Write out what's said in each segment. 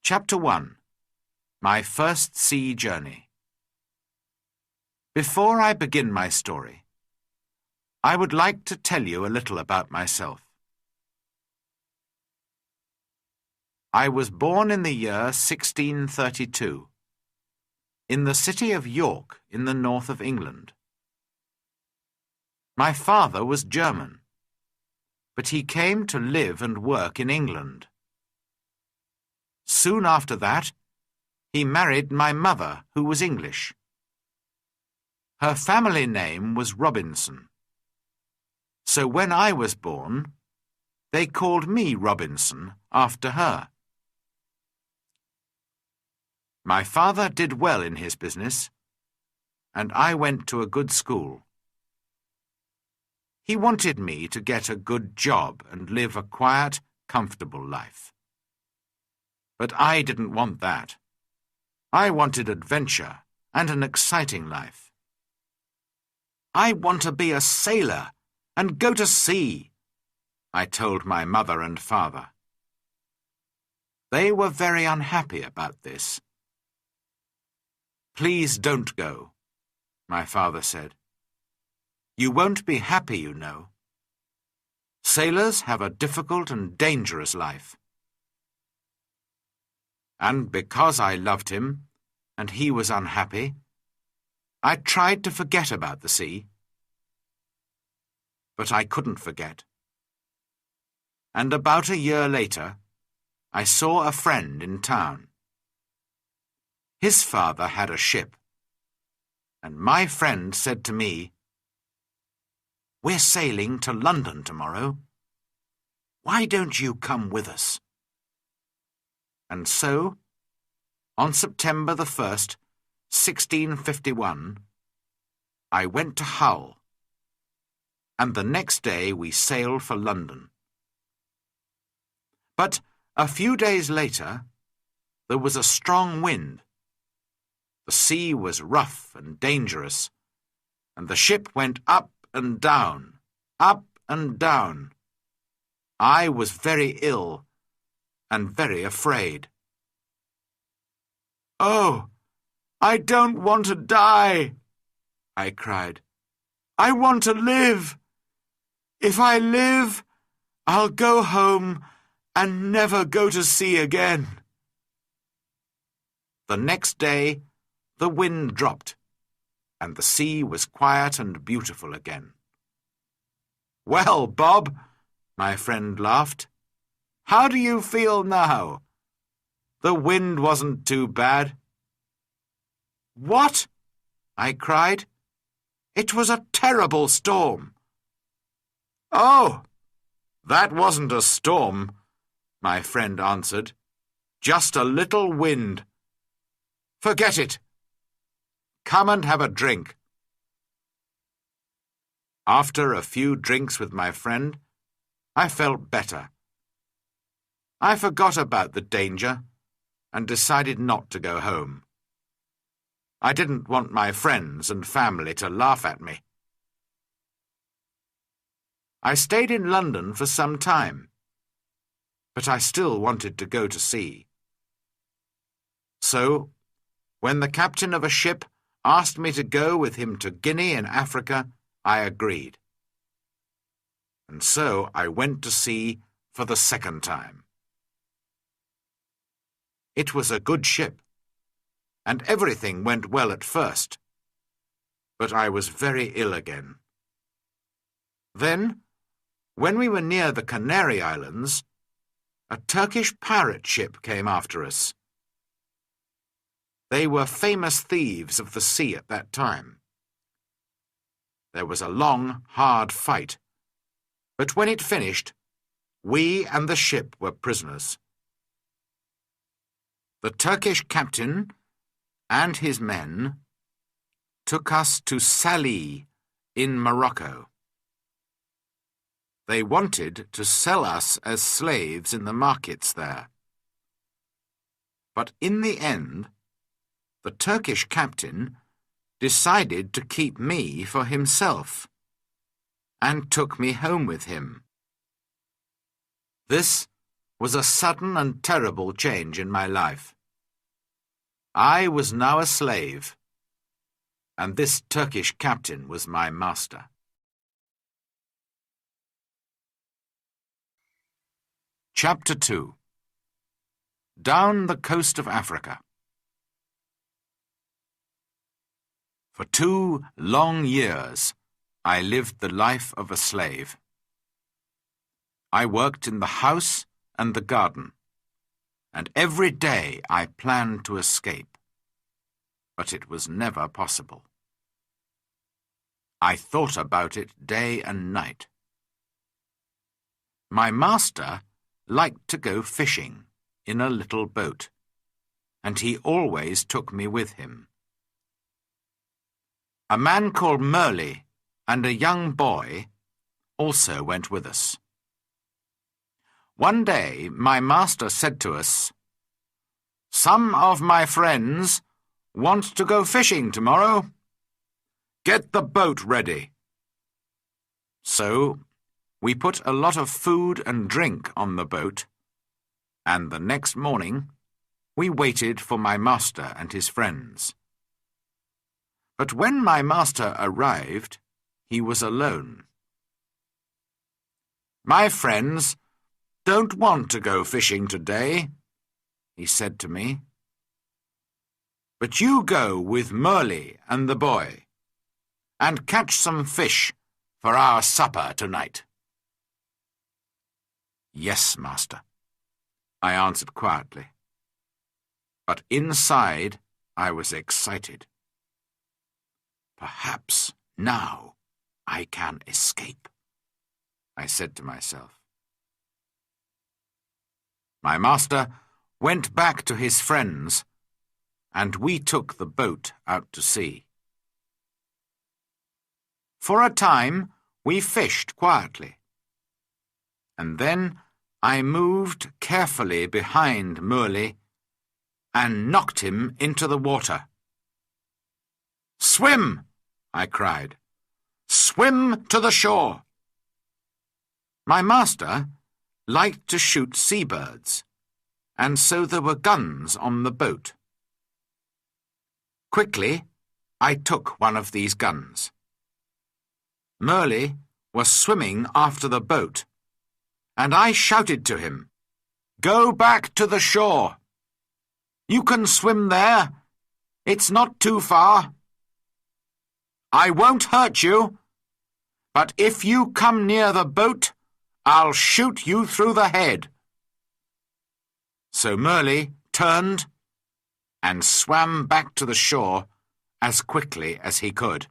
Chapter 1. My First Sea Journey. Before I begin my story, I would like to tell you a little about myself. I was born in the year 1632, in the city of York in the north of England. My father was German, but he came to live and work in England. Soon after that, he married my mother, who was English. Her family name was Robinson. So when I was born, they called me Robinson after her. My father did well in his business, and I went to a good school. He wanted me to get a good job and live a quiet, comfortable life. But I didn't want that. I wanted adventure and an exciting life. I want to be a sailor and go to sea, I told my mother and father. They were very unhappy about this. Please don't go, my father said. You won't be happy, you know. Sailors have a difficult and dangerous life. And because I loved him, and he was unhappy, I tried to forget about the sea. But I couldn't forget. And about a year later, I saw a friend in town. His father had a ship, and my friend said to me, "We're sailing to London tomorrow. Why don't you come with us?" And so, on September the 1st, 1651, I went to Hull, and the next day we sailed for London. But a few days later, there was a strong wind. The sea was rough and dangerous, and the ship went up and down, up and down. I was very ill and very afraid. "Oh, I don't want to die," I cried. "I want to live. If I live, I'll go home and never go to sea again." The next day, the wind dropped, and the sea was quiet and beautiful again. "Well, Bob," my friend laughed, "how do you feel now? The wind wasn't too bad." "What?" I cried. "It was a terrible storm." "Oh, that wasn't a storm," my friend answered. "Just a little wind. Forget it. Come and have a drink." After a few drinks with my friend, I felt better. I forgot about the danger and decided not to go home. I didn't want my friends and family to laugh at me. I stayed in London for some time, but I still wanted to go to sea. So, when the captain of a ship asked me to go with him to Guinea in Africa, I agreed. And so I went to sea for the second time. It was a good ship, and everything went well at first, but I was very ill again. Then, when we were near the Canary Islands, a Turkish pirate ship came after us. They were famous thieves of the sea at that time. There was a long, hard fight, but when it finished, we and the ship were prisoners. The Turkish captain and his men took us to Salé in Morocco. They wanted to sell us as slaves in the markets there. But in the end, the Turkish captain decided to keep me for himself and took me home with him. This was a sudden and terrible change in my life. I was now a slave, and this Turkish captain was my master. Chapter 2. Down the coast of Africa. For 2 long years, I lived the life of a slave. I worked in the house and the garden, and every day I planned to escape, but it was never possible. I thought about it day and night. My master liked to go fishing in a little boat, and he always took me with him. A man called Merle and a young boy also went with us. One day my master said to us, "Some of my friends want to go fishing tomorrow. Get the boat ready." So we put a lot of food and drink on the boat, and the next morning we waited for my master and his friends. But when my master arrived, he was alone. "My friends don't want to go fishing today," he said to me. "But you go with Merle and the boy, and catch some fish for our supper tonight." "Yes, master," I answered quietly. But inside I was excited. "Perhaps now I can escape," I said to myself. My master went back to his friends, and we took the boat out to sea. For a time we fished quietly, and then I moved carefully behind Merle and knocked him into the water. "Swim!" I cried. "Swim to the shore!" My master liked to shoot seabirds, and so there were guns on the boat. Quickly, I took one of these guns. Merle was swimming after the boat, and I shouted to him, "Go back to the shore! You can swim there. It's not too far. I won't hurt you, but if you come near the boat, I'll shoot you through the head." So Merle turned and swam back to the shore as quickly as he could.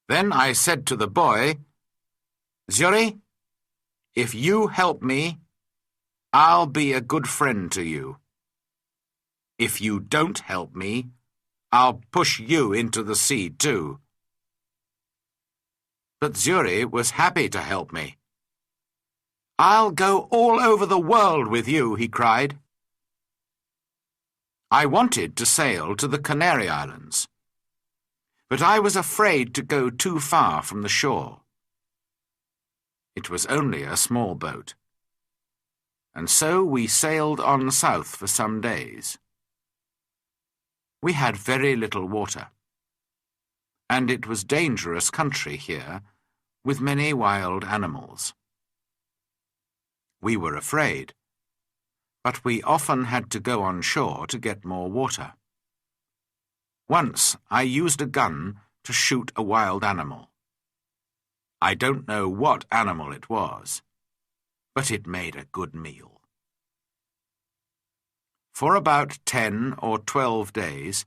Then I said to the boy, "Zuri, if you help me, I'll be a good friend to you. If you don't help me, I'll push you into the sea too." But Zuri was happy to help me. "I'll go all over the world with you," he cried. I wanted to sail to the Canary Islands, but I was afraid to go too far from the shore. It was only a small boat, and so we sailed on south for some days. We had very little water, and it was dangerous country here, with many wild animals. We were afraid, but we often had to go on shore to get more water. Once I used a gun to shoot a wild animal. I don't know what animal it was, but it made a good meal. For about 10 or 12 days,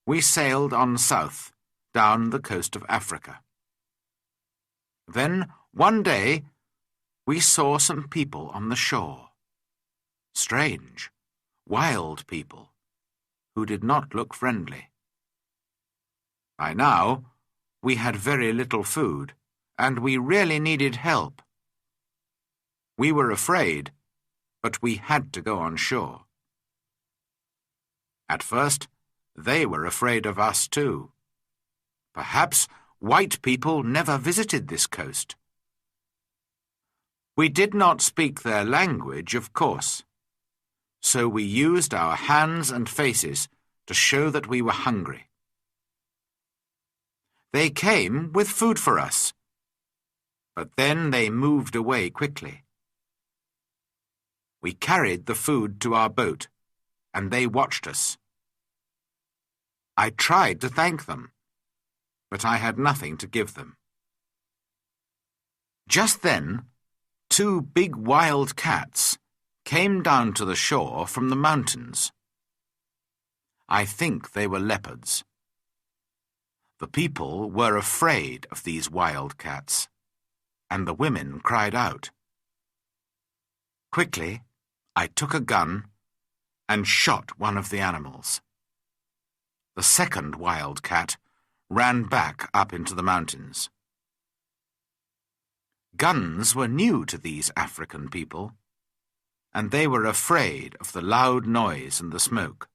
we sailed on south, down the coast of Africa. Then, one day, we saw some people on the shore. Strange, wild people, who did not look friendly. By now, we had very little food, and we really needed help. We were afraid, but we had to go on shore. At first, they were afraid of us too. Perhaps white people never visited this coast. We did not speak their language, of course, so we used our hands and faces to show that we were hungry. They came with food for us, but then they moved away quickly. We carried the food to our boat, and they watched us. I tried to thank them, but I had nothing to give them. Just then, 2 big wild cats came down to the shore from the mountains. I think they were leopards. The people were afraid of these wild cats, and the women cried out. Quickly, I took a gun and shot one of the animals. The second wild cat ran back up into the mountains. Guns were new to these African people, and they were afraid of the loud noise and the smoke.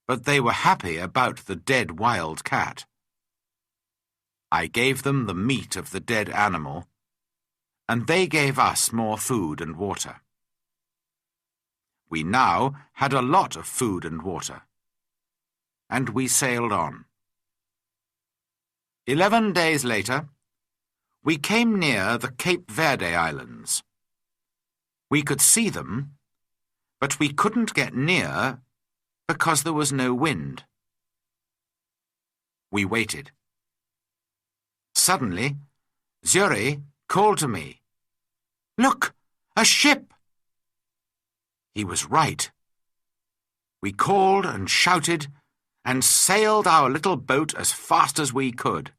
But they were happy about the dead wild cat. I gave them the meat of the dead animal, and they gave us more food and water. We now had a lot of food and water, and we sailed on. 11 days later, we came near the Cape Verde Islands. We could see them, but we couldn't get near because there was no wind. We waited. Suddenly, Zuri called to me, "Look, a ship!" He was right. We called and shouted and sailed our little boat as fast as we could.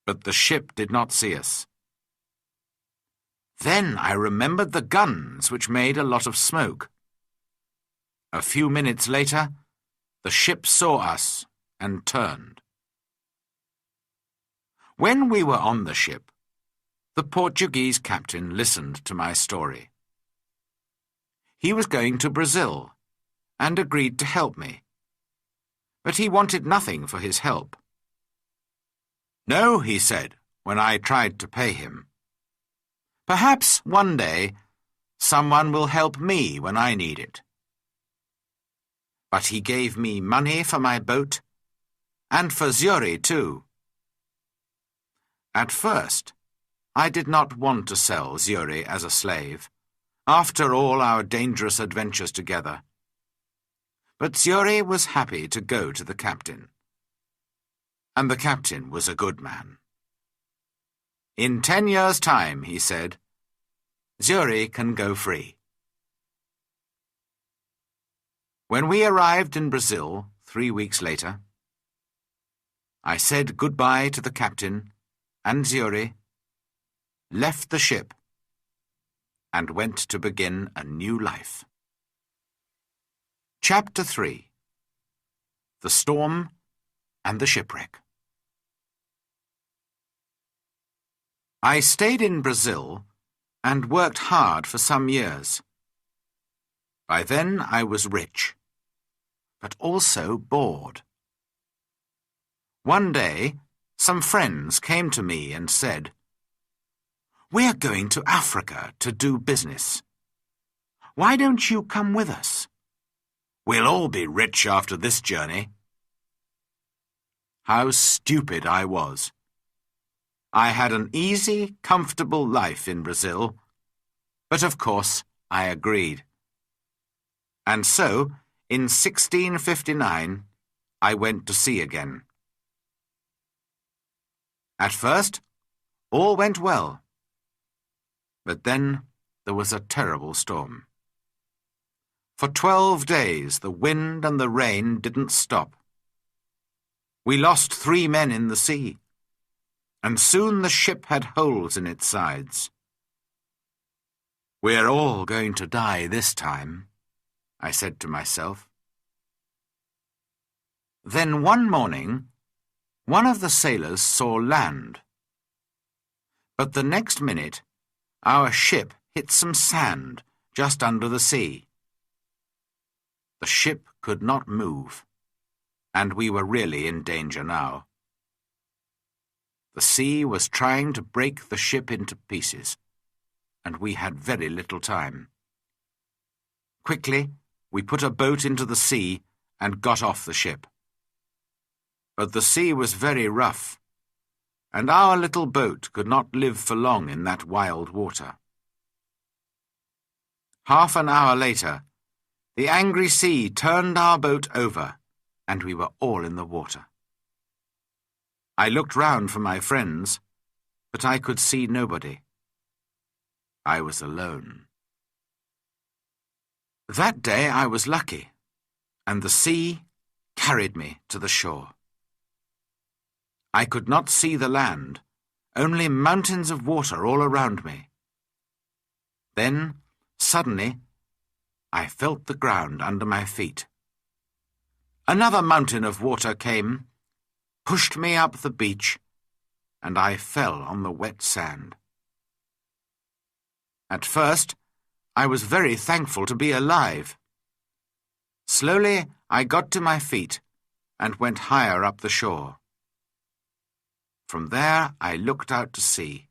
But the ship did not see us. Then I remembered the guns, which made a lot of smoke. A few minutes later, the ship saw us and turned. When we were on the ship, the Portuguese captain listened to my story. He was going to Brazil and agreed to help me, but he wanted nothing for his help. "No," he said, when I tried to pay him. "Perhaps one day someone will help me when I need it." But he gave me money for my boat and for Zuri too. At first, I did not want to sell Zuri as a slave, after all our dangerous adventures together. But Zuri was happy to go to the captain. And the captain was a good man. "In 10 years' time," he said, "Zuri can go free." When we arrived in Brazil 3 weeks later, I said goodbye to the captain and Zuri, left the ship, and went to begin a new life. Chapter 3. The Storm and the Shipwreck. I stayed in Brazil and worked hard for some years. By then I was rich, but also bored. One day, some friends came to me and said, "We're going to Africa to do business. Why don't you come with us? We'll all be rich after this journey." How stupid I was. I had an easy, comfortable life in Brazil, but of course I agreed. And so, in 1659, I went to sea again. At first, all went well, but then there was a terrible storm. For 12 days the wind and the rain didn't stop. We lost 3 men in the sea, and soon the ship had holes in its sides. "We're all going to die this time," I said to myself. Then one morning, one of the sailors saw land. But the next minute, our ship hit some sand just under the sea. The ship could not move, and we were really in danger now. The sea was trying to break the ship into pieces, and we had very little time. Quickly, we put a boat into the sea and got off the ship. But the sea was very rough, and our little boat could not live for long in that wild water. Half an hour later, the angry sea turned our boat over, and we were all in the water. I looked round for my friends, but I could see nobody. I was alone. That day I was lucky, and the sea carried me to the shore. I could not see the land, only mountains of water all around me. Then, suddenly, I felt the ground under my feet. Another mountain of water came, pushed me up the beach, and I fell on the wet sand. At first, I was very thankful to be alive. Slowly, I got to my feet and went higher up the shore. From there, I looked out to sea.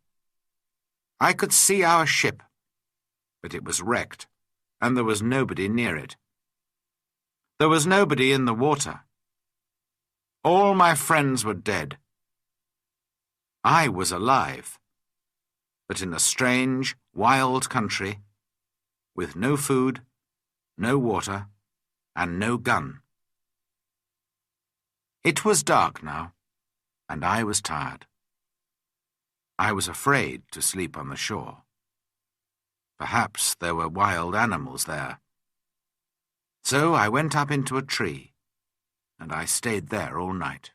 I could see our ship, but it was wrecked, and there was nobody near it. There was nobody in the water. All my friends were dead. I was alive, but in a strange, wild country, with no food, no water, and no gun. It was dark now, and I was tired. I was afraid to sleep on the shore. Perhaps there were wild animals there. So I went up into a tree, and I stayed there all night.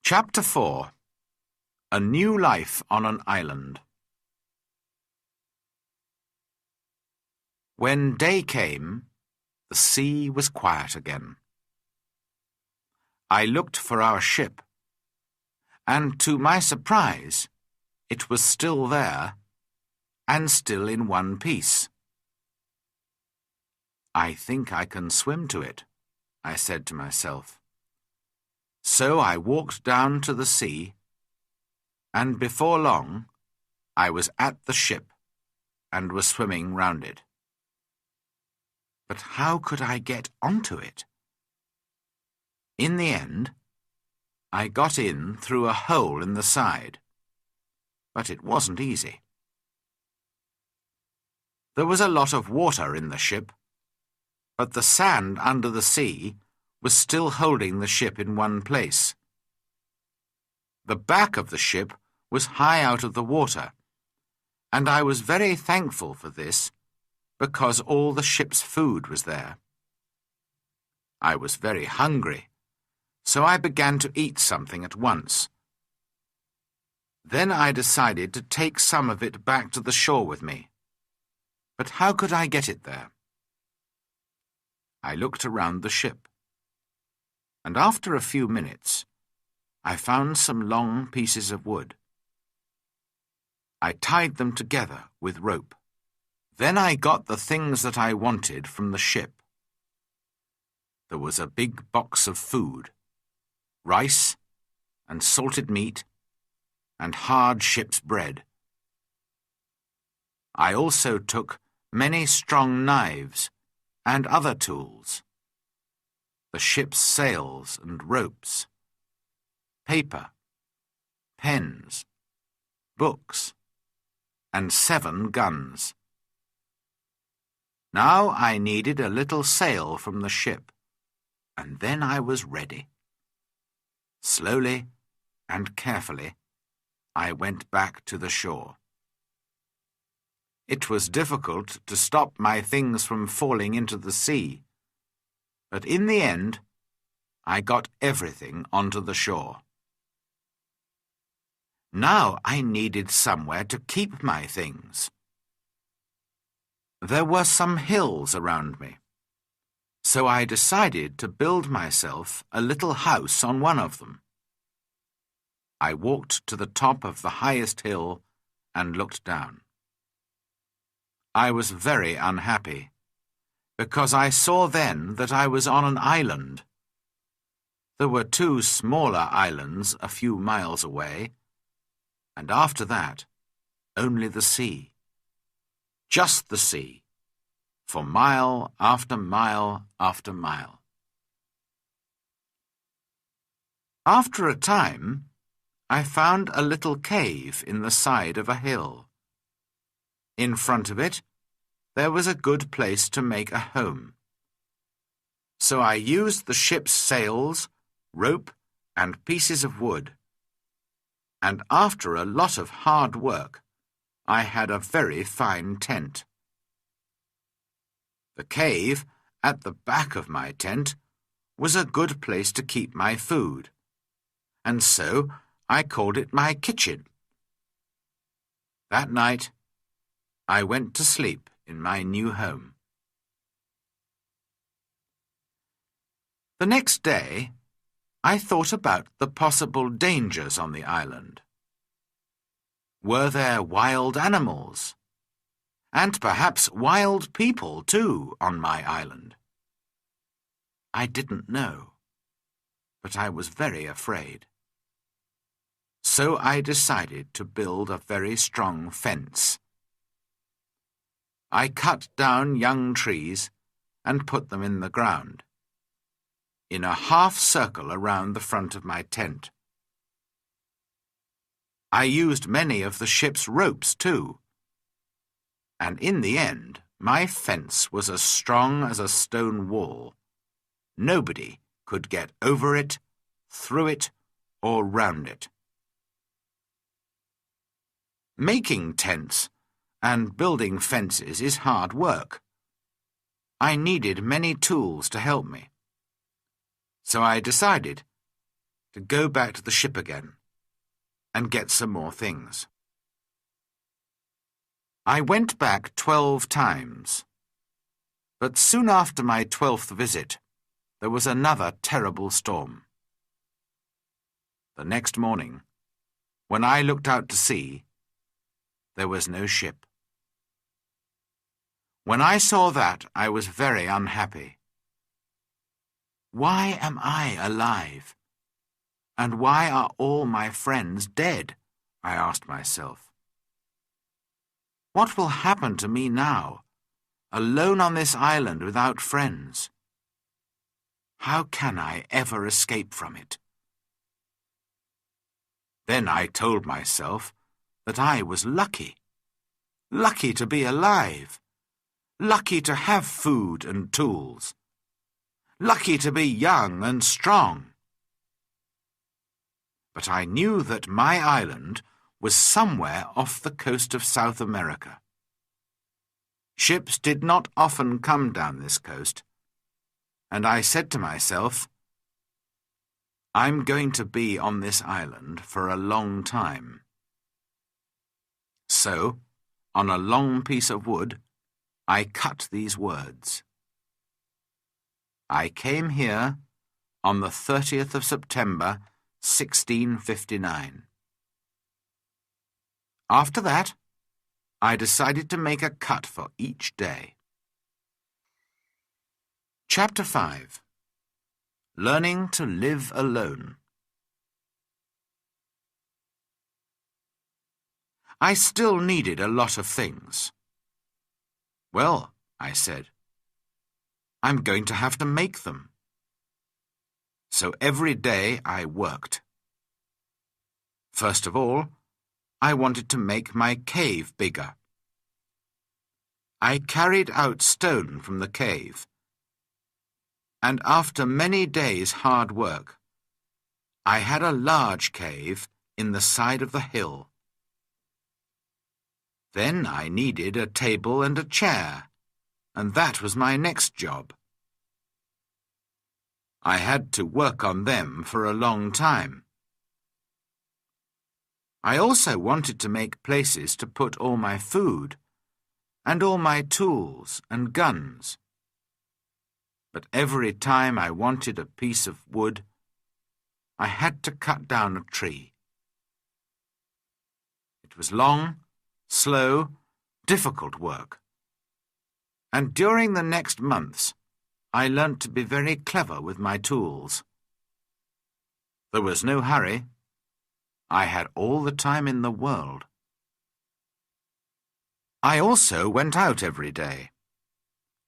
Chapter 4. A New Life on an Island. When day came, the sea was quiet again. I looked for our ship, and to my surprise, it was still there, and still in one piece. I think I can swim to it, I said to myself. So I walked down to the sea, and before long I was at the ship and was swimming round it. But how could I get onto it? In the end, I got in through a hole in the side, but it wasn't easy. There was a lot of water in the ship, but the sand under the sea was still holding the ship in one place. The back of the ship was high out of the water, and I was very thankful for this, because all the ship's food was there. I was very hungry, so I began to eat something at once. Then I decided to take some of it back to the shore with me. But how could I get it there? I looked around the ship, and after a few minutes, I found some long pieces of wood. I tied them together with rope. Then I got the things that I wanted from the ship. There was a big box of food, rice and salted meat and hard ship's bread. I also took many strong knives and other tools, the ship's sails and ropes, paper, pens, books, and 7 guns. Now I needed a little sail from the ship, and then I was ready. Slowly and carefully, I went back to the shore. It was difficult to stop my things from falling into the sea, but in the end, I got everything onto the shore. Now I needed somewhere to keep my things. There were some hills around me, so I decided to build myself a little house on one of them. I walked to the top of the highest hill and looked down. I was very unhappy, because I saw then that I was on an island. There were 2 smaller islands a few miles away, and after that, only the sea. Just the sea, for mile after mile after mile. After a time, I found a little cave in the side of a hill. In front of it, there was a good place to make a home. So I used the ship's sails, rope, and pieces of wood. And after a lot of hard work, I had a very fine tent. The cave, at the back of my tent, was a good place to keep my food, and so I called it my kitchen. That night, I went to sleep in my new home. The next day, I thought about the possible dangers on the island. Were there wild animals? And perhaps wild people, too, on my island? I didn't know, but I was very afraid. So I decided to build a very strong fence. I cut down young trees and put them in the ground, in a half-circle around the front of my tent. I used many of the ship's ropes, too, and in the end, my fence was as strong as a stone wall. Nobody could get over it, through it, or round it. Making tents and building fences is hard work. I needed many tools to help me. So I decided to go back to the ship again and get some more things. I went back 12 times, but soon after my 12th visit, there was another terrible storm. The next morning, when I looked out to sea, there was no ship. When I saw that, I was very unhappy. Why am I alive? And why are all my friends dead? I asked myself. What will happen to me now, alone on this island without friends? How can I ever escape from it? Then I told myself that I was lucky. Lucky to be alive. Lucky to have food and tools. Lucky to be young and strong. But I knew that my island was somewhere off the coast of South America. Ships did not often come down this coast, and I said to myself, I'm going to be on this island for a long time. So, on a long piece of wood, I cut these words. I came here on the 30th of September, 1659. After that, I decided to make a cut for each day. Chapter 5. Learning to live alone. I still needed a lot of things. Well, I said, I'm going to have to make them. So every day I worked. First of all, I wanted to make my cave bigger. I carried out stone from the cave, and after many days' hard work, I had a large cave in the side of the hill. Then I needed a table and a chair, and that was my next job. I had to work on them for a long time. I also wanted to make places to put all my food and all my tools and guns. But every time I wanted a piece of wood, I had to cut down a tree. It was long, slow, difficult work. And during the next months, I learnt to be very clever with my tools. There was no hurry. I had all the time in the world. I also went out every day,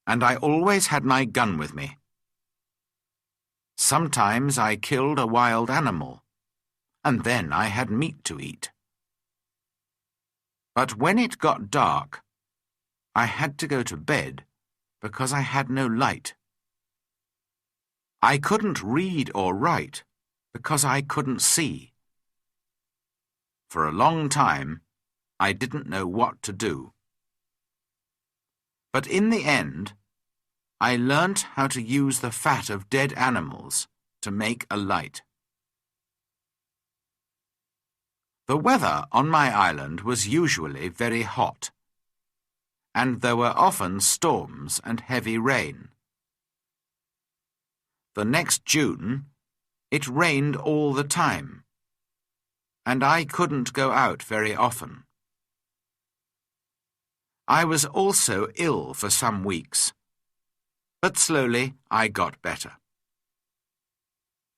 and I always had my gun with me. Sometimes I killed a wild animal, and then I had meat to eat. But when it got dark, I had to go to bed because I had no light. I couldn't read or write because I couldn't see. For a long time, I didn't know what to do. But in the end, I learnt how to use the fat of dead animals to make a light. The weather on my island was usually very hot, and there were often storms and heavy rain. The next June, it rained all the time, and I couldn't go out very often. I was also ill for some weeks, but slowly I got better.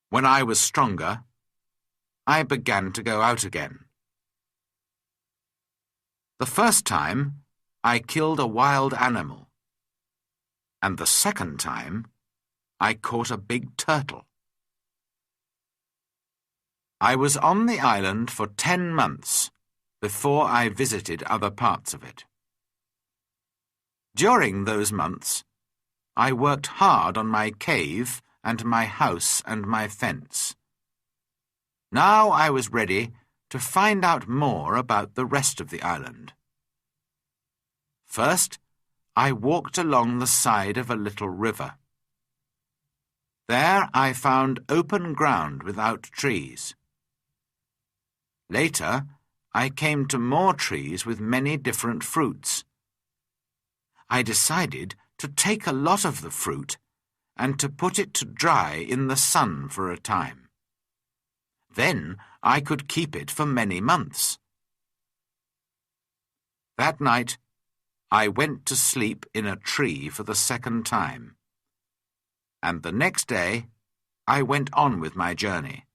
When I was stronger, I began to go out again. The first time, I killed a wild animal, and the second time, I caught a big turtle. I was on the island for 10 months before I visited other parts of it. During those months, I worked hard on my cave and my house and my fence. Now I was ready to find out more about the rest of the island. First, I walked along the side of a little river. There I found open ground without trees. Later, I came to more trees with many different fruits. I decided to take a lot of the fruit and to put it to dry in the sun for a time. Then I could keep it for many months. That night, I went to sleep in a tree for the second time, and the next day I went on with my journey.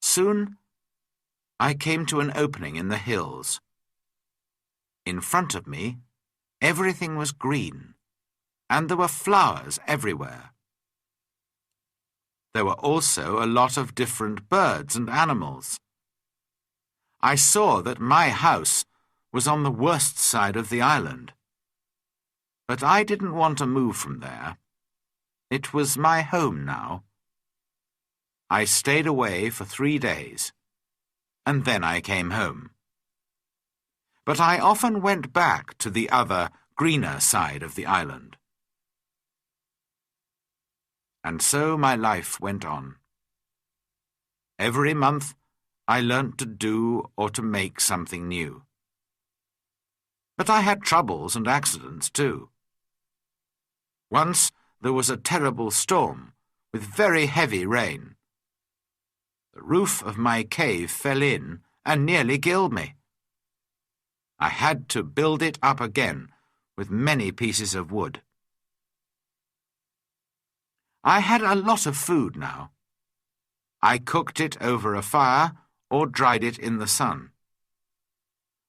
Soon, I came to an opening in the hills. In front of me, everything was green, and there were flowers everywhere. There were also a lot of different birds and animals. I saw that my house was on the worst side of the island. But I didn't want to move from there. It was my home now. I stayed away for 3 days, and then I came home. But I often went back to the other, greener side of the island. And so my life went on. Every month, I learnt to do or to make something new. But I had troubles and accidents too. Once there was a terrible storm with very heavy rain. The roof of my cave fell in and nearly killed me. I had to build it up again with many pieces of wood. I had a lot of food now. I cooked it over a fire or dried it in the sun.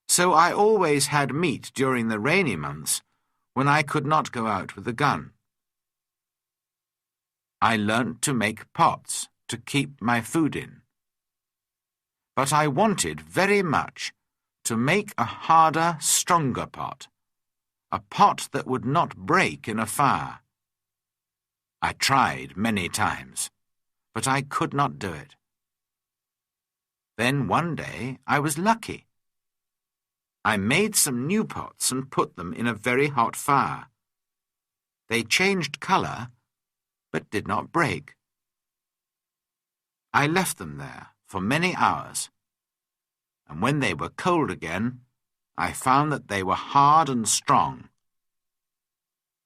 So I always had meat during the rainy months when I could not go out with a gun. I learnt to make pots to keep my food in. But I wanted very much to make a harder, stronger pot, a pot that would not break in a fire. I tried many times, but I could not do it. Then one day I was lucky. I made some new pots and put them in a very hot fire. They changed colour, but did not break. I left them there for many hours, and when they were cold again, I found that they were hard and strong.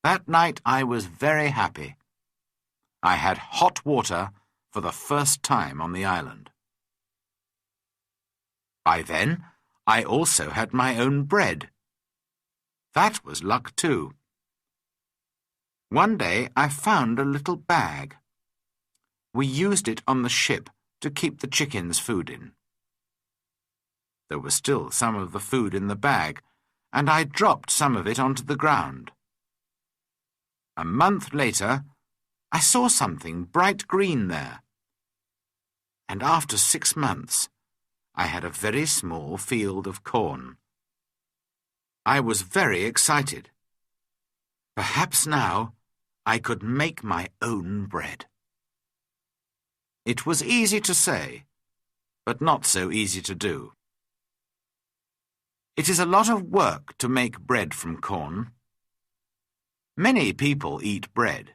That night I was very happy. I had hot water for the first time on the island. By then, I also had my own bread. That was luck too. One day I found a little bag. We used it on the ship to keep the chickens' food in. There was still some of the food in the bag, and I dropped some of it onto the ground. A month later, I saw something bright green there. And after 6 months, I had a very small field of corn. I was very excited. Perhaps now I could make my own bread. It was easy to say, but not so easy to do. It is a lot of work to make bread from corn. Many people eat bread,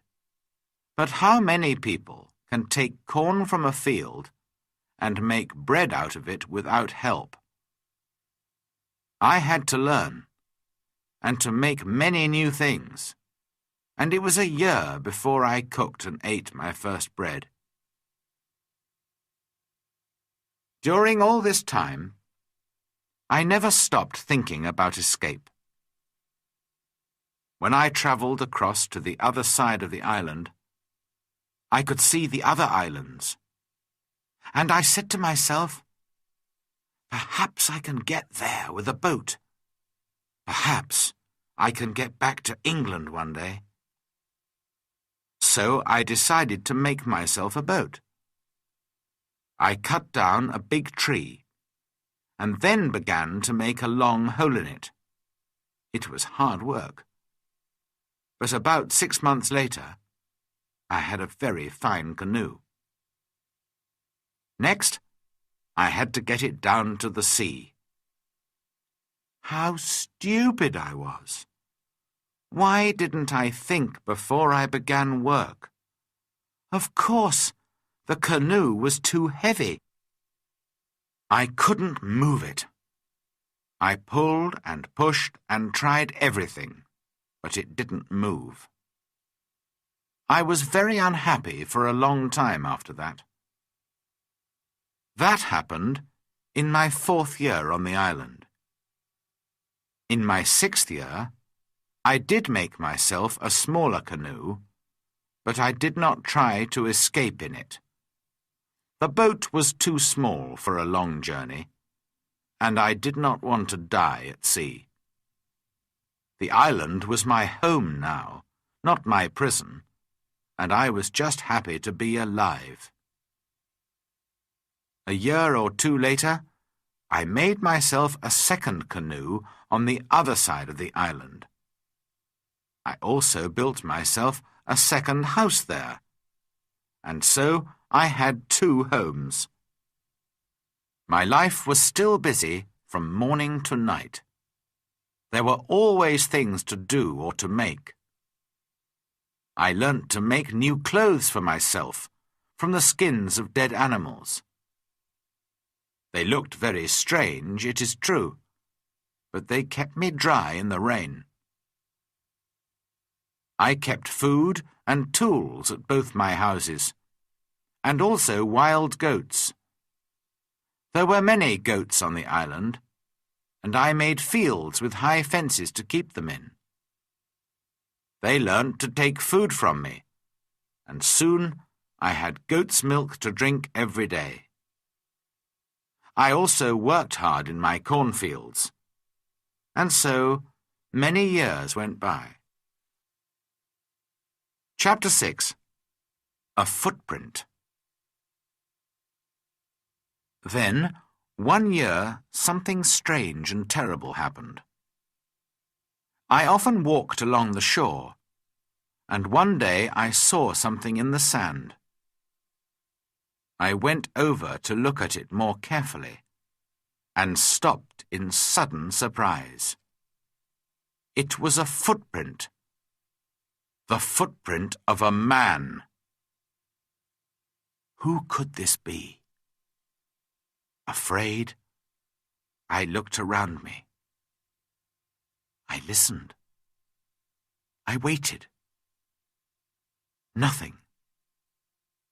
but how many people can take corn from a field and make bread out of it without help? I had to learn, and to make many new things, and it was a year before I cooked and ate my first bread. During all this time, I never stopped thinking about escape. When I travelled across to the other side of the island, I could see the other islands, and I said to myself, perhaps I can get there with a boat. Perhaps I can get back to England one day. So I decided to make myself a boat. I cut down a big tree, and then began to make a long hole in it. It was hard work. But about 6 months later, I had a very fine canoe. Next, I had to get it down to the sea. How stupid I was! Why didn't I think before I began work? Of course, the canoe was too heavy. I couldn't move it. I pulled and pushed and tried everything, but it didn't move. I was very unhappy for a long time after that. That happened in my 4th year on the island. In my 6th year, I did make myself a smaller canoe, but I did not try to escape in it. The boat was too small for a long journey, and I did not want to die at sea. The island was my home now, not my prison, and I was just happy to be alive. A year or 2 later, I made myself a second canoe on the other side of the island. I also built myself a second house there, and so I had 2 homes. My life was still busy from morning to night. There were always things to do or to make. I learnt to make new clothes for myself from the skins of dead animals. They looked very strange, it is true, but they kept me dry in the rain. I kept food and tools at both my houses, and also wild goats. There were many goats on the island, and I made fields with high fences to keep them in. They learnt to take food from me, and soon I had goat's milk to drink every day. I also worked hard in my cornfields, and so many years went by. Chapter 6. A Footprint. Then, one year, something strange and terrible happened. I often walked along the shore, and one day I saw something in the sand. I went over to look at it more carefully, and stopped in sudden surprise. It was a footprint. The footprint of a man. Who could this be? Afraid, I looked around me. I listened. I waited. Nothing.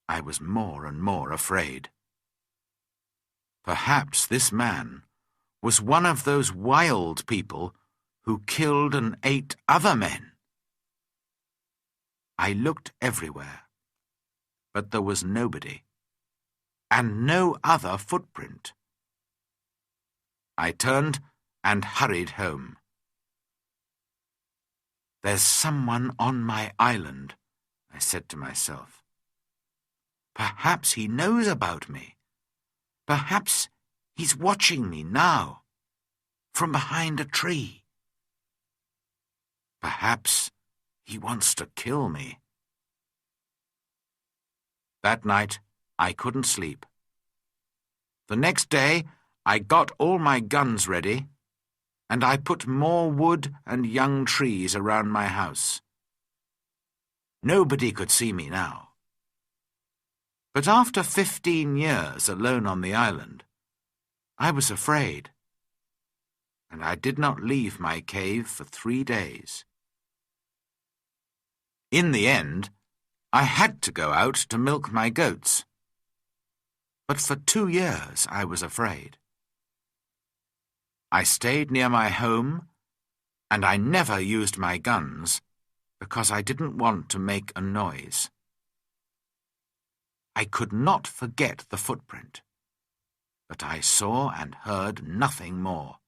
I was more and more afraid. Perhaps this man was one of those wild people who killed and ate other men. I looked everywhere. but there was nobody, and no other footprint. I turned and hurried home. "There's someone on my island," I said to myself. "Perhaps he knows about me. Perhaps he's watching me now, from behind a tree. Perhaps he wants to kill me." That night, I couldn't sleep. The next day, I got all my guns ready, and I put more wood and young trees around my house. Nobody could see me now. But after 15 years alone on the island, I was afraid, and I did not leave my cave for 3 days. In the end, I had to go out to milk my goats. But for 2 years I was afraid. I stayed near my home, and I never used my guns because I didn't want to make a noise. I could not forget the footprint, but I saw and heard nothing more.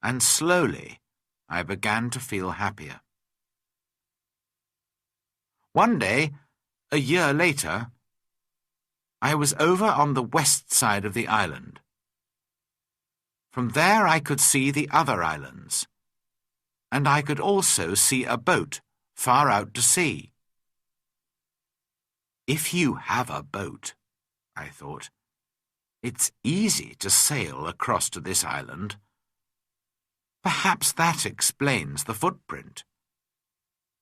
And slowly I began to feel happier. One day, a year later, I was over on the west side of the island. From there I could see the other islands, and I could also see a boat far out to sea. If you have a boat, I thought, it's easy to sail across to this island. Perhaps that explains the footprint.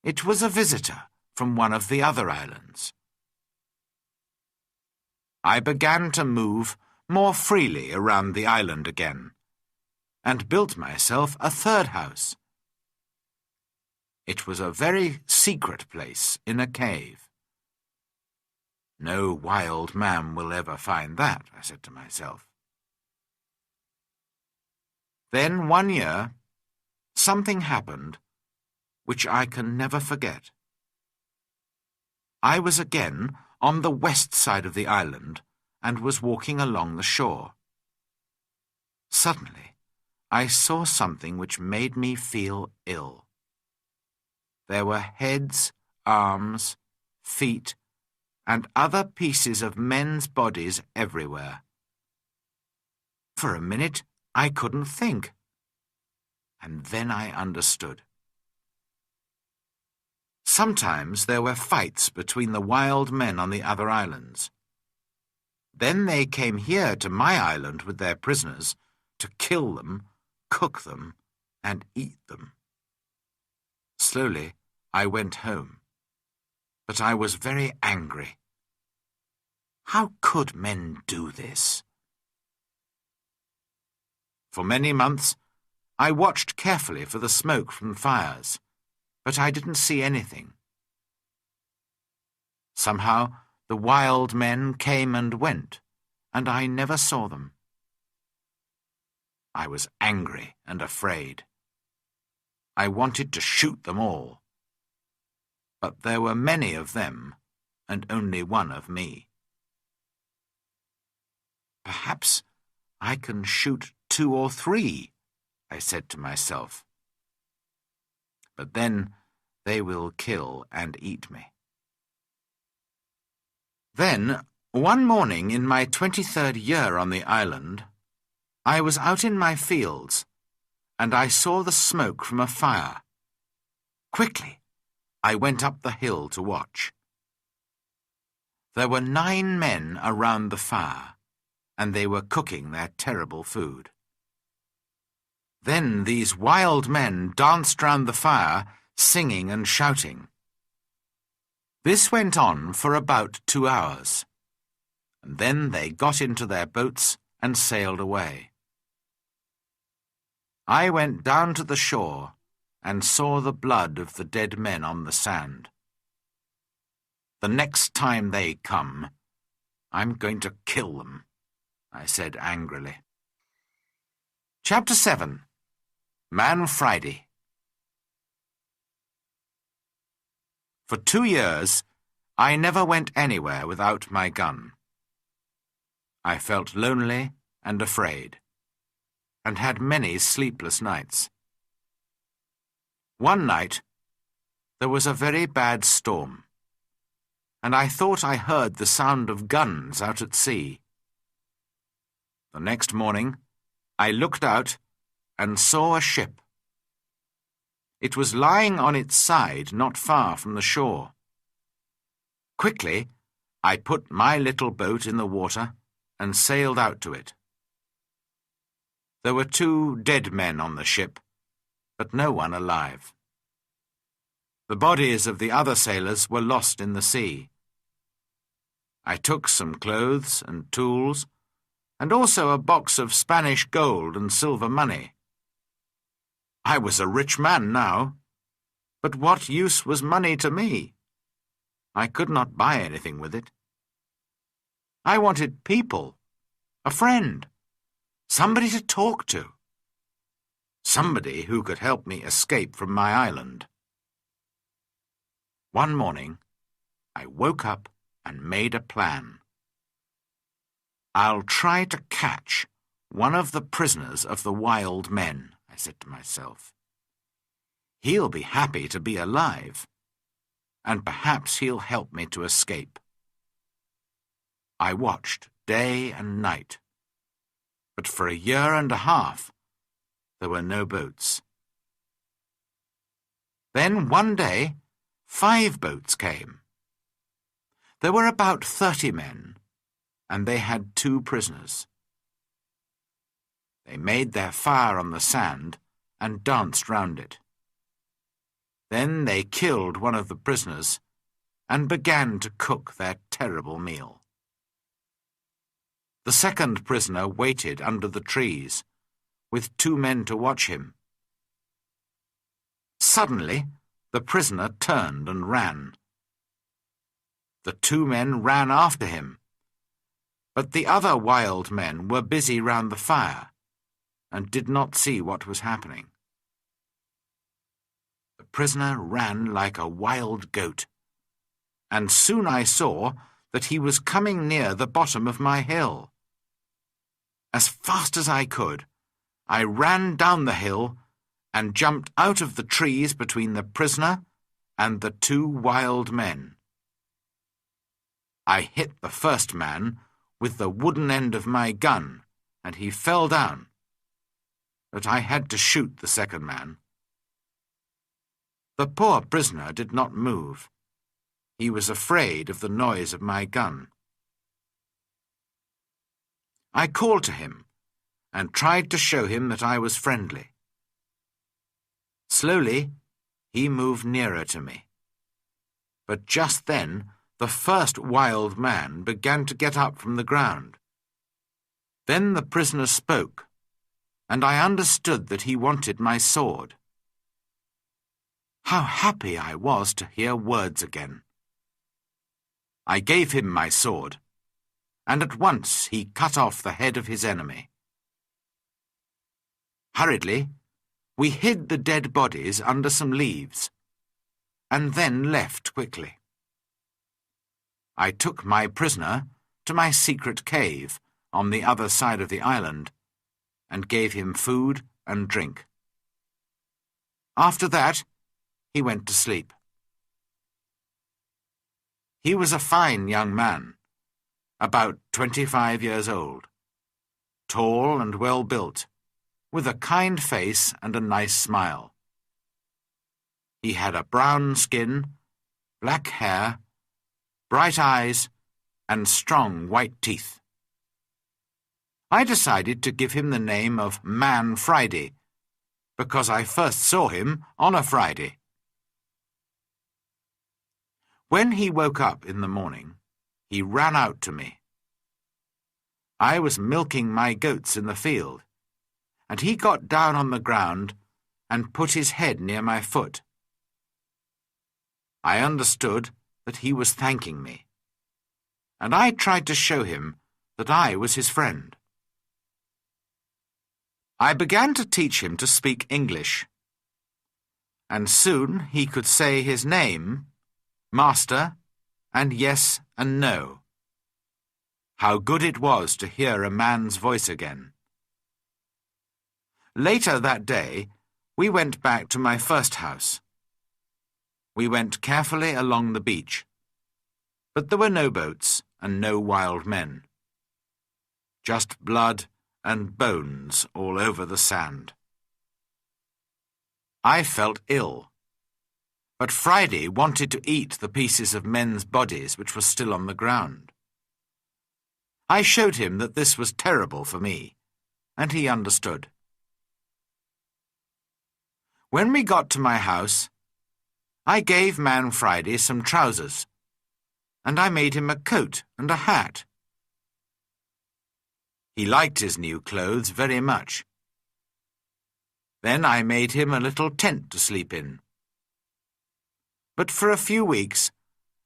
It was a visitor from one of the other islands. I began to move more freely around the island again, and built myself a third house. It was a very secret place in a cave. No wild man will ever find that, I said to myself. Then one year, something happened which I can never forget. I was again on the west side of the island and was walking along the shore. Suddenly, I saw something which made me feel ill. There were heads, arms, feet, and other pieces of men's bodies everywhere. For a minute, I couldn't think, and then I understood. Sometimes there were fights between the wild men on the other islands. Then they came here to my island with their prisoners to kill them, cook them, and eat them. Slowly, I went home, but I was very angry. How could men do this? For many months, I watched carefully for the smoke from fires, but I didn't see anything. Somehow, the wild men came and went, and I never saw them. I was angry and afraid. I wanted to shoot them all. But there were many of them, and only one of me. Perhaps I can shoot 2 or 3, I said to myself. But then they will kill and eat me. Then, one morning in my 23rd year on the island, I was out in my fields, and I saw the smoke from a fire. Quickly, I went up the hill to watch. There were 9 men around the fire, and they were cooking their terrible food. Then these wild men danced round the fire, singing and shouting. This went on for about 2 hours, and then they got into their boats and sailed away. I went down to the shore and saw the blood of the dead men on the sand. The next time they come, I'm going to kill them, I said angrily. Chapter 7. Man Friday. For 2 years, I never went anywhere without my gun. I felt lonely and afraid, and had many sleepless nights. One night, there was a very bad storm, and I thought I heard the sound of guns out at sea. The next morning, I looked out and saw a ship. It was lying on its side not far from the shore. Quickly, I put my little boat in the water and sailed out to it. There were 2 dead men on the ship, but no one alive. The bodies of the other sailors were lost in the sea. I took some clothes and tools, and also a box of Spanish gold and silver money. I was a rich man now, but what use was money to me? I could not buy anything with it. I wanted people, a friend, somebody to talk to, somebody who could help me escape from my island. One morning, I woke up and made a plan. I'll try to catch one of the prisoners of the wild men, I said to myself. He'll be happy to be alive, and perhaps he'll help me to escape. I watched day and night, but for 1.5 years there were no boats. Then one day 5 boats came. There were about 30 men, and they had 2 prisoners. They made their fire on the sand and danced round it. Then they killed one of the prisoners and began to cook their terrible meal. The second prisoner waited under the trees, with 2 men to watch him. Suddenly, the prisoner turned and ran. The 2 men ran after him, but the other wild men were busy round the fire and did not see what was happening. The prisoner ran like a wild goat, and soon I saw that he was coming near the bottom of my hill. As fast as I could, I ran down the hill and jumped out of the trees between the prisoner and the 2 wild men. I hit the first man with the wooden end of my gun, and he fell down, but I had to shoot the second man. The poor prisoner did not move. He was afraid of the noise of my gun. I called to him and tried to show him that I was friendly. Slowly, he moved nearer to me. But just then, the first wild man began to get up from the ground. Then the prisoner spoke, and I understood that he wanted my sword. How happy I was to hear words again. I gave him my sword, and at once he cut off the head of his enemy. Hurriedly, we hid the dead bodies under some leaves, and then left quickly. I took my prisoner to my secret cave on the other side of the island, and gave him food and drink. After that, he went to sleep. He was a fine young man, about 25 years old, tall and well built, with a kind face and a nice smile. He had a brown skin, black hair, bright eyes, and strong white teeth. I decided to give him the name of Man Friday, because I first saw him on a Friday. When he woke up in the morning, he ran out to me. I was milking my goats in the field, and he got down on the ground and put his head near my foot. I understood that he was thanking me, and I tried to show him that I was his friend. I began to teach him to speak English, and soon he could say his name, Master, and yes and no. How good it was to hear a man's voice again. Later that day, we went back to my first house. We went carefully along the beach, but there were no boats and no wild men. Just blood and bones all over the sand. I felt ill, but Friday wanted to eat the pieces of men's bodies which were still on the ground. I showed him that this was terrible for me, and he understood. When we got to my house, I gave Man Friday some trousers, and I made him a coat and a hat. He liked his new clothes very much. Then I made him a little tent to sleep in. But for a few weeks,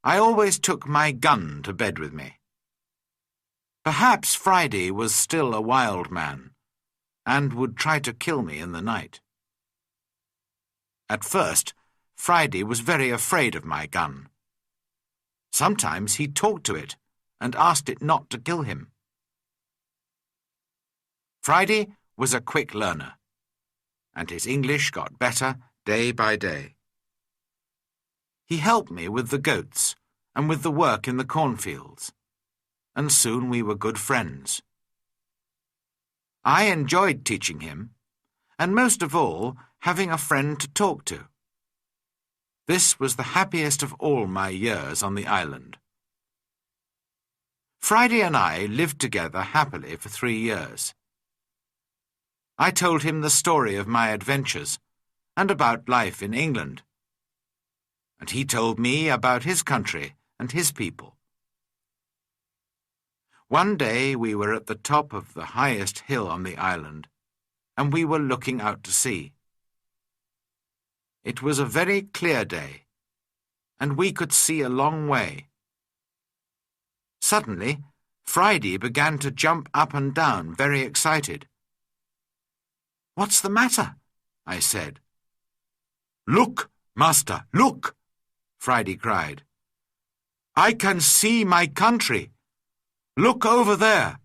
I always took my gun to bed with me. Perhaps Friday was still a wild man, and would try to kill me in the night. At first, Friday was very afraid of my gun. Sometimes he talked to it and asked it not to kill him. Friday was a quick learner, and his English got better day by day. He helped me with the goats and with the work in the cornfields, and soon we were good friends. I enjoyed teaching him, and most of all, having a friend to talk to. This was the happiest of all my years on the island. Friday and I lived together happily for 3 years. I told him the story of my adventures and about life in England, and he told me about his country and his people. One day we were at the top of the highest hill on the island, and we were looking out to sea. It was a very clear day, and we could see a long way. Suddenly, Friday began to jump up and down, very excited. "What's the matter?" I said. "Look, master, look!" Friday cried. "I can see my country. Look over there."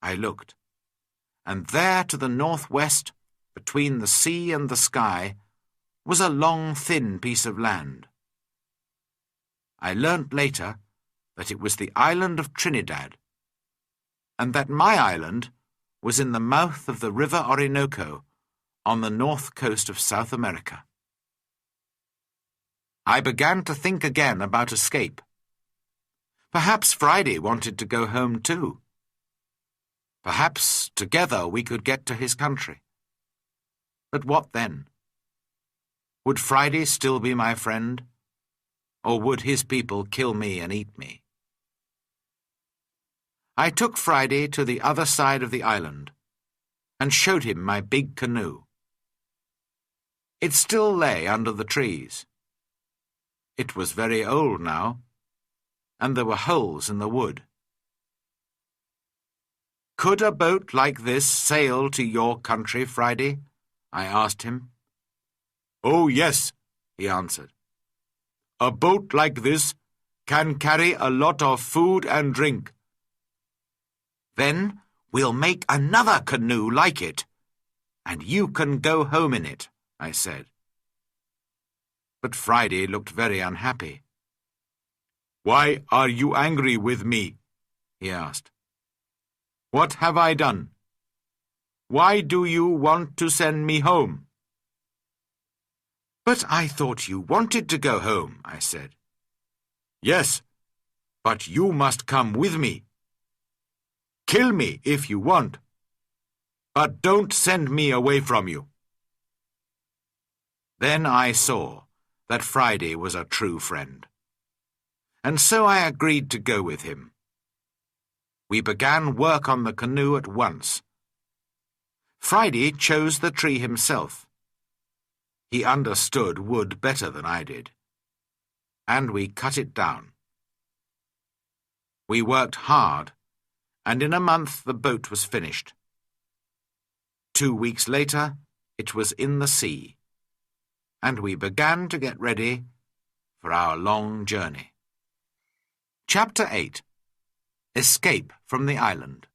I looked, and there to the northwest, between the sea and the sky, was a long, thin piece of land. I learnt later that it was the island of Trinidad, and that my island was in the mouth of the river Orinoco on the north coast of South America. I began to think again about escape. Perhaps Friday wanted to go home too. Perhaps together we could get to his country. But what then? Would Friday still be my friend? Or would his people kill me and eat me? I took Friday to the other side of the island and showed him my big canoe. It still lay under the trees. It was very old now, and there were holes in the wood. "Could a boat like this sail to your country, Friday?" I asked him. "Oh, yes," he answered. "A boat like this can carry a lot of food and drink." "Then we'll make another canoe like it, and you can go home in it," I said. But Friday looked very unhappy. "Why are you angry with me?" he asked. "What have I done? Why do you want to send me home?" "But I thought you wanted to go home," I said. "Yes, but you must come with me. Kill me if you want, but don't send me away from you." Then I saw that Friday was a true friend, and so I agreed to go with him. We began work on the canoe at once. Friday chose the tree himself. He understood wood better than I did, and we cut it down. We worked hard, and in a month the boat was finished. 2 weeks later, it was in the sea, and we began to get ready for our long journey. Chapter 8. Escape from the Island.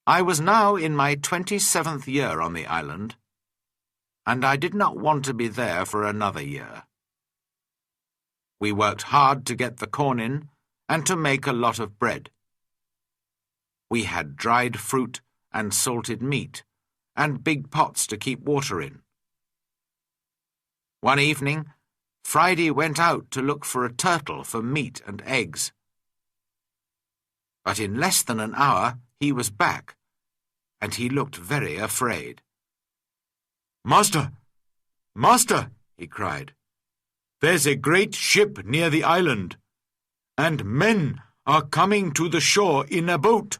I was now in my 27th year on the island, and I did not want to be there for another year. We worked hard to get the corn in and to make a lot of bread. We had dried fruit and salted meat, and big pots to keep water in. One evening, Friday went out to look for a turtle for meat and eggs. But in less than an hour he was back, and he looked very afraid. "Master! Master!" he cried. "There's a great ship near the island, and men are coming to the shore in a boat."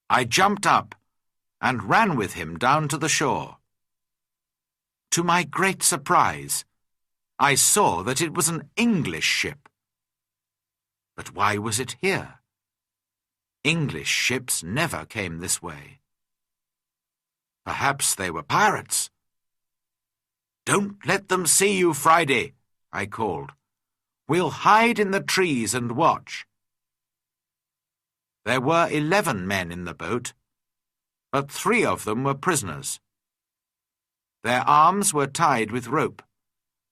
I jumped up and ran with him down to the shore. To my great surprise, I saw that it was an English ship. But why was it here? English ships never came this way. Perhaps they were pirates. "Don't let them see you, Friday," I called. "We'll hide in the trees and watch." There were 11 men in the boat, but 3 of them were prisoners. Their arms were tied with rope,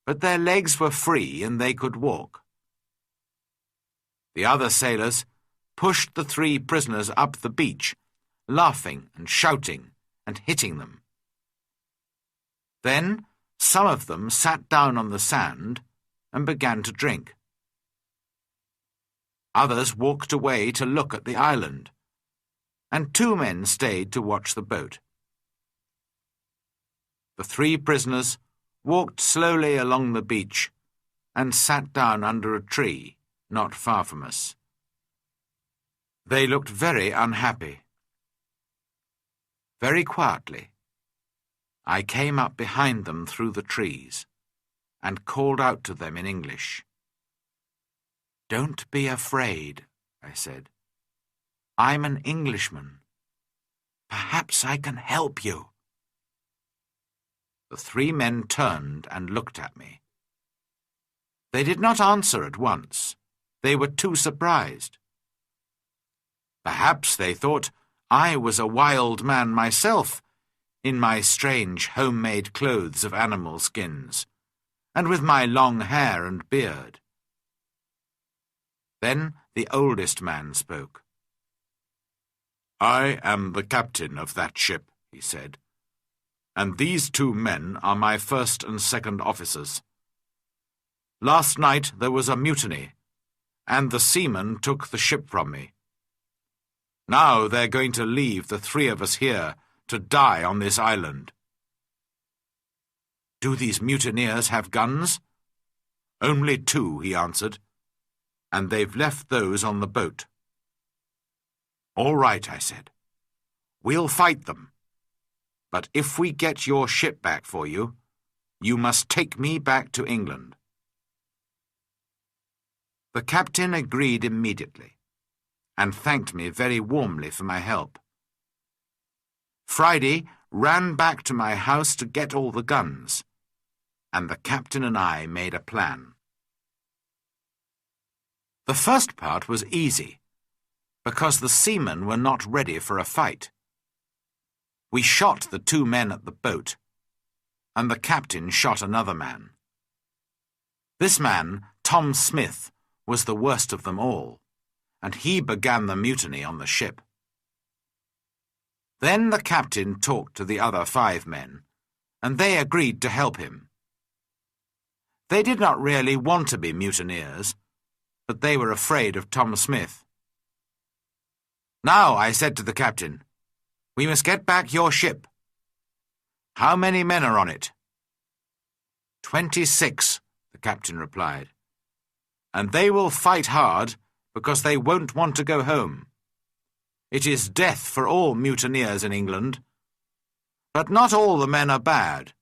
but their legs were free and they could walk. The other sailors pushed the 3 prisoners up the beach, laughing and shouting and hitting them. Then some of them sat down on the sand and began to drink. Others walked away to look at the island, and 2 men stayed to watch the boat. The 3 prisoners walked slowly along the beach and sat down under a tree not far from us. They looked very unhappy. Very quietly, I came up behind them through the trees and called out to them in English. "Don't be afraid," I said. "I'm an Englishman. Perhaps I can help you." The 3 men turned and looked at me. They did not answer at once. They were too surprised. Perhaps they thought I was a wild man myself, in my strange homemade clothes of animal skins, and with my long hair and beard. Then the oldest man spoke. "I am the captain of that ship," he said, "and these 2 men are my first and second officers. Last night there was a mutiny, and the seamen took the ship from me. Now they're going to leave the 3 of us here to die on this island." "Do these mutineers have guns?" "Only 2, he answered, "and they've left those on the boat." "All right," I said. "We'll fight them. But if we get your ship back for you, you must take me back to England." The captain agreed immediately, and thanked me very warmly for my help. Friday ran back to my house to get all the guns, and the captain and I made a plan. The first part was easy, because the seamen were not ready for a fight. We shot the 2 men at the boat, and the captain shot another man. This man, Tom Smith, was the worst of them all, and he began the mutiny on the ship. Then the captain talked to the other 5 men, and they agreed to help him. They did not really want to be mutineers, but they were afraid of Tom Smith. "Now," I said to the captain, "we must get back your ship. How many men are on it?" 26, the captain replied. "And they will fight hard because they won't want to go home. It is death for all mutineers in England. But not all the men are bad.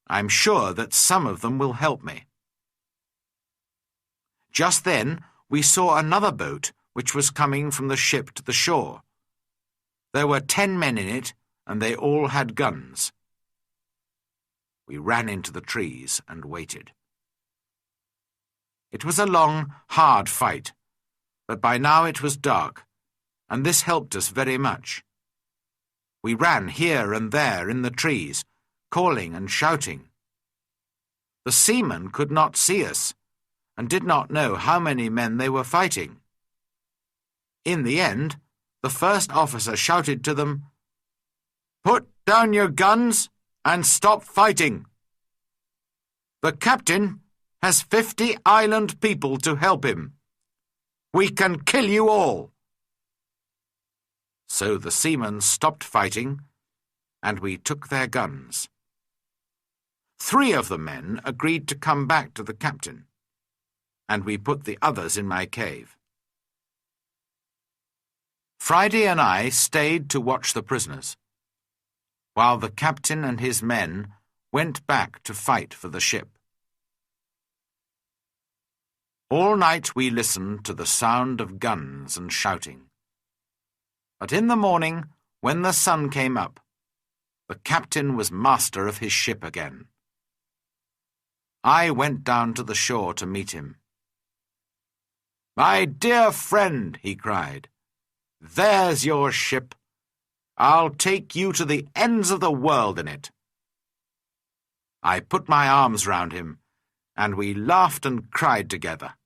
I'm sure that some of them will help me." Just then we saw another boat which was coming from the ship to the shore. There were 10 men in it, and they all had guns. We ran into the trees and waited. It was a long, hard fight, but by now it was dark, and this helped us very much. We ran here and there in the trees, calling and shouting. The seamen could not see us, and did not know how many men they were fighting. In the end, the first officer shouted to them, "Put down your guns and stop fighting. The captain has 50 island people to help him. We can kill you all." So the seamen stopped fighting, and we took their guns. 3 of the men agreed to come back to the captain, and we put the others in my cave. Friday and I stayed to watch the prisoners, while the captain and his men went back to fight for the ship. All night we listened to the sound of guns and shouting. But in the morning, when the sun came up, the captain was master of his ship again. I went down to the shore to meet him. "My dear friend," he cried, "there's your ship. I'll take you to the ends of the world in it." I put my arms round him, and we laughed and cried together.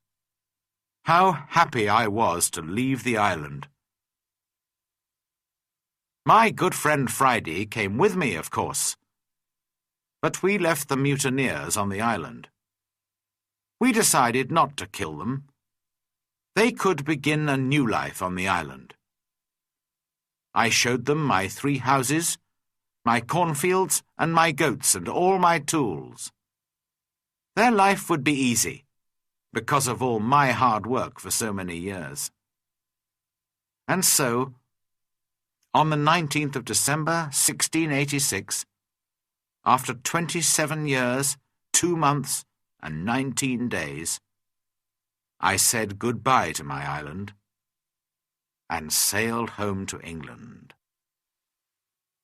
How happy I was to leave the island. My good friend Friday came with me, of course, but we left the mutineers on the island. We decided not to kill them. They could begin a new life on the island. I showed them my 3 houses, my cornfields, and my goats, and all my tools. Their life would be easy, because of all my hard work for so many years. And so, on the 19th of December, 1686, after 27 years, 2 months, and 19 days, I said goodbye to my island and sailed home to England.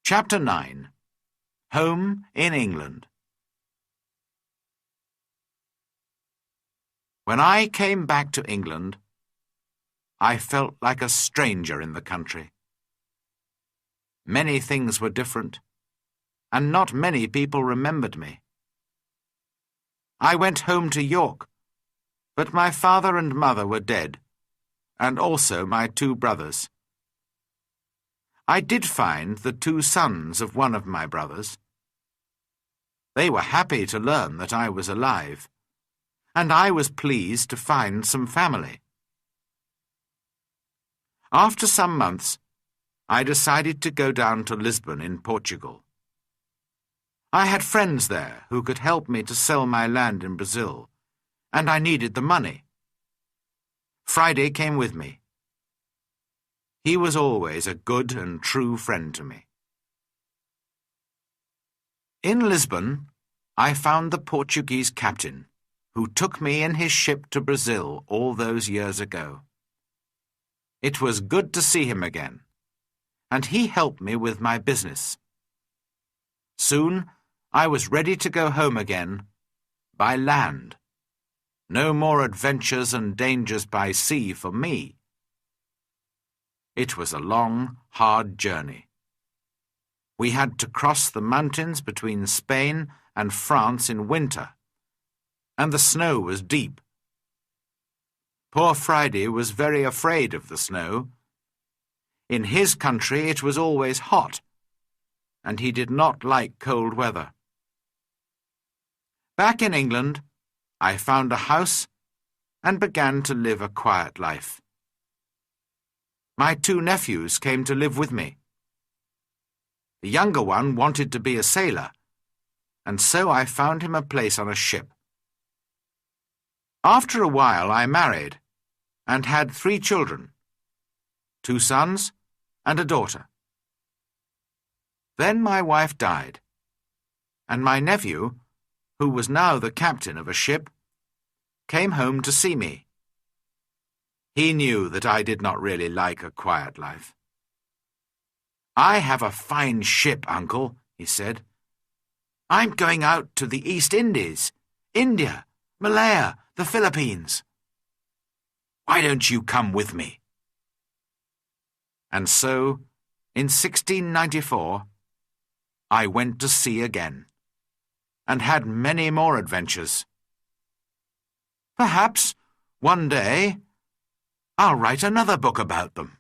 Chapter 9. Home in England. When I came back to England, I felt like a stranger in the country. Many things were different, and not many people remembered me. I went home to York, but my father and mother were dead, and also my 2 brothers. I did find the 2 sons of one of my brothers. They were happy to learn that I was alive, and I was pleased to find some family. After some months, I decided to go down to Lisbon in Portugal. I had friends there who could help me to sell my land in Brazil, and I needed the money. Friday came with me. He was always a good and true friend to me. In Lisbon, I found the Portuguese captain, who took me in his ship to Brazil all those years ago. It was good to see him again, and he helped me with my business. Soon, I was ready to go home again, by land. No more adventures and dangers by sea for me. It was a long, hard journey. We had to cross the mountains between Spain and France in winter, and the snow was deep. Poor Friday was very afraid of the snow. In his country it was always hot, and he did not like cold weather. Back in England, I found a house and began to live a quiet life. My 2 nephews came to live with me. The younger one wanted to be a sailor, and so I found him a place on a ship. After a while I married and had 3 children, 2 sons and a daughter. Then my wife died, and my nephew, who was now the captain of a ship, came home to see me. He knew that I did not really like a quiet life. "I have a fine ship, Uncle," he said, I'm going out to the East Indies, India, Malaya, the Philippines. Why don't you come with me?" And so, in 1694, I went to sea again, and had many more adventures. Perhaps, one day, I'll write another book about them.